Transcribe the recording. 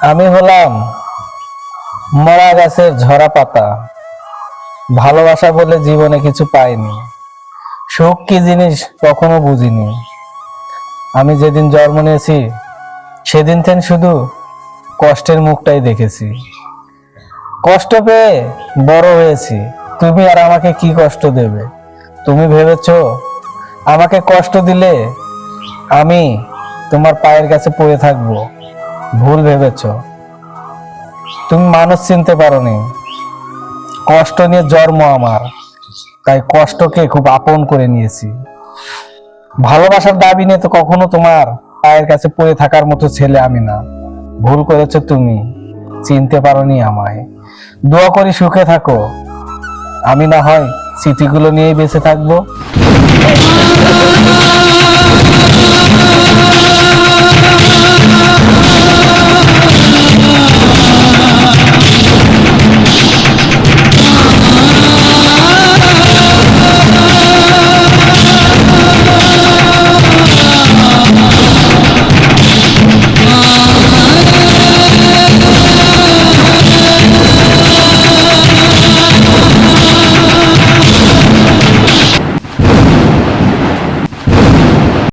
আমি হলাম মরা গাছের ঝরা পাতা। ভালোবাসা বলে জীবনে কিছু পাইনি, সুখ কি জিনিস কখনো বুঝিনি। আমি যেদিন জন্ম নিয়েছি সেদিন থেকে শুধু কষ্টের মুখটাই দেখেছি। কষ্ট পেয়ে বড় হয়েছি, তুমি আর আমাকে কি কষ্ট দেবে? তুমি ভেবেছো আমাকে কষ্ট দিলে আমি তোমার পায়ের কাছে পড়ে থাকবো? ভুল ভেবেছো। তুমি মানুষ চিনতে পারোনি। কষ্ট নিয়ে জন্ম আমার, তাই কষ্টকে খুব আপন করে নিয়েছি। ভালোবাসার দাবি নিয়ে তো কখনো তোমার পায়ের কাছে পড়ে থাকার মতো ছেলে আমি না। ভুল করেছো তুমি, চিনতে পারোনি আমায়। দোয়া করি সুখে থাকো, আমি না হয় স্মৃতিগুলো নিয়েই বেঁচে থাকবো।